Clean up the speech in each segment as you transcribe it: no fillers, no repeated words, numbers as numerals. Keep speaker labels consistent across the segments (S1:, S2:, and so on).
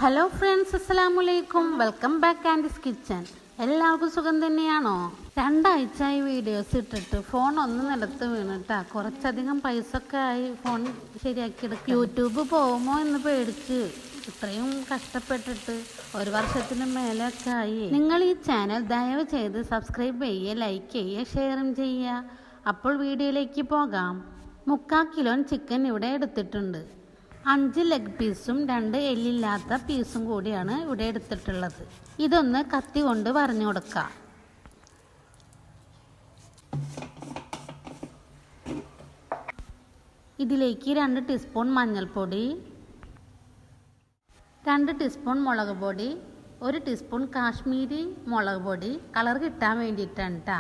S1: Hello friends, അസ്സലാമലൈക്കും. Welcome back Andes kitchen. എല്ലാവർക്കും സുഖം തന്നെയാണോ? 2 ആഴ്ചയായി വീഡിയോസ് ഇട്ടിട്ട് ഫോൺ ഒന്ന് നിലത്ത് വീണിട്ടാ. കുറച്ചധികം പൈസ ഒക്കെ ആയി ഫോൺ ശരിയാക്കിയെടുക്കുക. യൂട്യൂബ് പോകുമോ എന്ന് പേടിച്ച് ഇത്രയും കഷ്ടപ്പെട്ടിട്ട് 1 വർഷത്തിന് മേലെയൊക്കെ ആയി. നിങ്ങൾ ഈ ചാനൽ ദയവ് ചെയ്ത് സബ്സ്ക്രൈബ് ചെയ്യുക, ലൈക്ക് ചെയ്യുക, ഷെയറും ചെയ്യുക. അപ്പോൾ വീഡിയോയിലേക്ക് പോകാം. 3/4 കിലോ ചിക്കൻ ഇവിടെ എടുത്തിട്ടുണ്ട്. 5 ലെഗ് പീസും 2 എല്ലില്ലാത്ത പീസും കൂടിയാണ് ഇവിടെ എടുത്തിട്ടുള്ളത്. ഇതൊന്ന് കത്തി കൊണ്ട് വരഞ്ഞു കൊടുക്കാം. ഇതിലേക്ക് 2 ടീസ്പൂൺ മഞ്ഞൾപ്പൊടി, 2 ടീസ്പൂൺ മുളക് പൊടി, 1 ടീസ്പൂൺ കാശ്മീരി മുളക് പൊടി കളർ കിട്ടാൻ വേണ്ടിയിട്ടാണ് കേട്ടോ.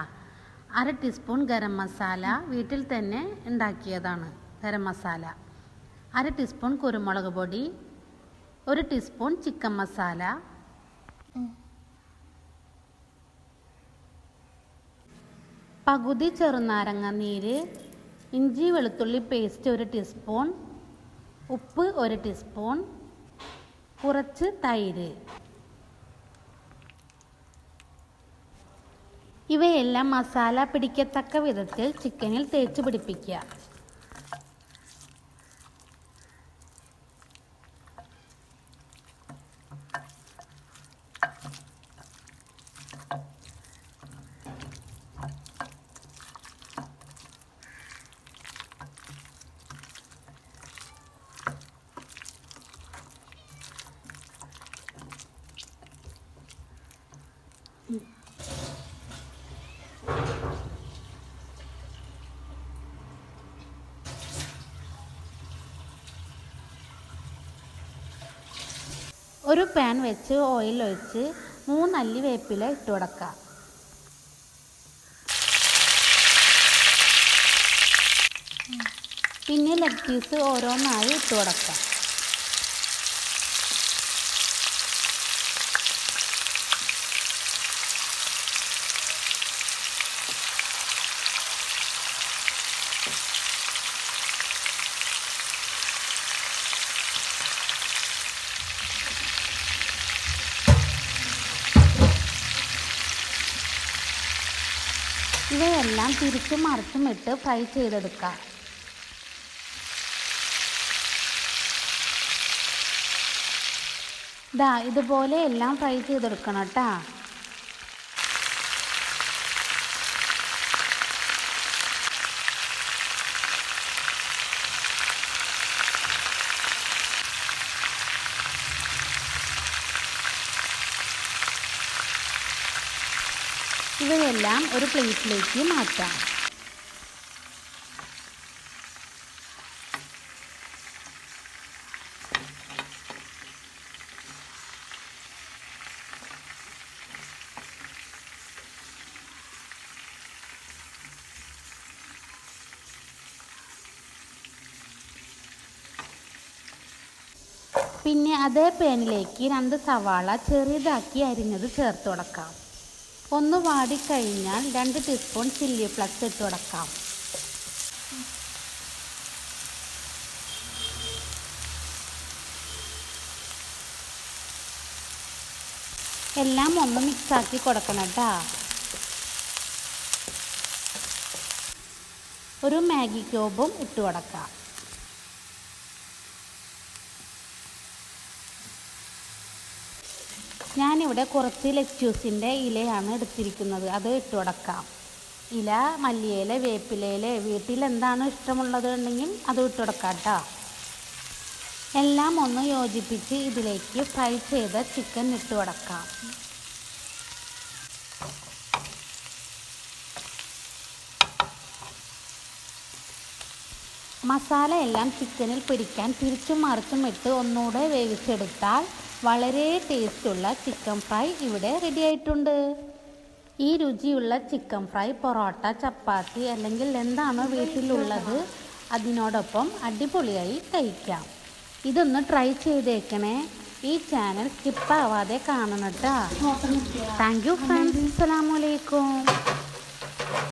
S1: 1/2 ടീസ്പൂൺ ഗരം മസാല, വീട്ടിൽ തന്നെ ഉണ്ടാക്കിയതാണ് ഗരം മസാല. 1/2 ടീസ്പൂൺ കുരുമുളക് പൊടി, 1 ടീസ്പൂൺ ചിക്കൻ മസാല, പകുതി ചെറുനാരങ്ങ നീര്, ഇഞ്ചി വെളുത്തുള്ളി പേസ്റ്റ് 1 ടീസ്പൂൺ, ഉപ്പ് 1 ടീസ്പൂൺ, കുറച്ച് തൈര്. ഇവയെല്ലാം മസാല പിടിക്കത്തക്ക വിധത്തിൽ ചിക്കനിൽ തേച്ച് പിടിപ്പിക്കുക. ഒരു പാൻ വെച്ച് ഓയിൽ ഒഴിച്ച് 3 അല്ലി വേപ്പില ഇട്ട് കൊടുക്കാം. പിന്നെ ലെഗ് പീസ് ഓരോന്നായി ഇട്ട് കൊടുക്കാം. ഇവയെല്ലാം തിരിച്ചും മറിച്ചും ഇട്ട് ഫ്രൈ ചെയ്തെടുക്കാം. ഇതുപോലെ എല്ലാം ഫ്രൈ ചെയ്തെടുക്കണം കേട്ടോ. ഇവയെല്ലാം ഒരു പ്ലേറ്റിലേക്ക് മാറ്റാം. പിന്നെ അതേ പാനിലേക്ക് 2 സവാള ചെറുതാക്കി അരിഞ്ഞത് ചേർത്ത് കൊടുക്കാം. ഒന്ന് വാടിക്കഴിഞ്ഞാൽ 2 ടീസ്പൂൺ ചില്ലി ഫ്ലക്സ് ഇട്ട് കൊടുക്കാം. എല്ലാം ഒന്ന് മിക്സാക്കി കൊടുക്കണം കേട്ടോ. ഒരു മാഗി ക്യൂബും ഇട്ട് കൊടുക്കാം. ഞാനിവിടെ കുറച്ച് ലെറ്റ്യൂസിൻ്റെ ഇലയാണ് എടുത്തിരിക്കുന്നത്, അത് ഇട്ട് കൊടുക്കാം. ഇല, മല്ലിയില, വേപ്പിലയില, വീട്ടിൽ എന്താണ് ഇഷ്ടമുള്ളത് ഉണ്ടെങ്കിൽ അത് ഇട്ട് കൊടുക്കാം കേട്ടോ. എല്ലാം ഒന്ന് യോജിപ്പിച്ച് ഇതിലേക്ക് ഫ്രൈ ചെയ്ത ചിക്കൻ ഇട്ട് കൊടുക്കാം. മസാല എല്ലാം ചിക്കനിൽ പിടിക്കാൻ തിരിച്ചും മറിച്ചും ഇട്ട് ഒന്നുകൂടെ വേവിച്ചെടുത്താൽ വളരെ ടേസ്റ്റുള്ള ചിക്കൻ ഫ്രൈ ഇവിടെ റെഡി ആയിട്ടുണ്ട്. ഈ രുചിയുള്ള ചിക്കൻ ഫ്രൈ പൊറോട്ട, ചപ്പാത്തി അല്ലെങ്കിൽ എന്താണോ വീട്ടിലുള്ളത് അതിനോടൊപ്പം അടിപൊളിയായി കഴിക്കാം. ഇതൊന്ന് ട്രൈ ചെയ്തേക്കണേ. ഈ ചാനൽ സ്കിപ്പ് ആവാതെ കാണണം കേട്ടോ. Thank you friends. അസ്സലാമു അലൈക്കും.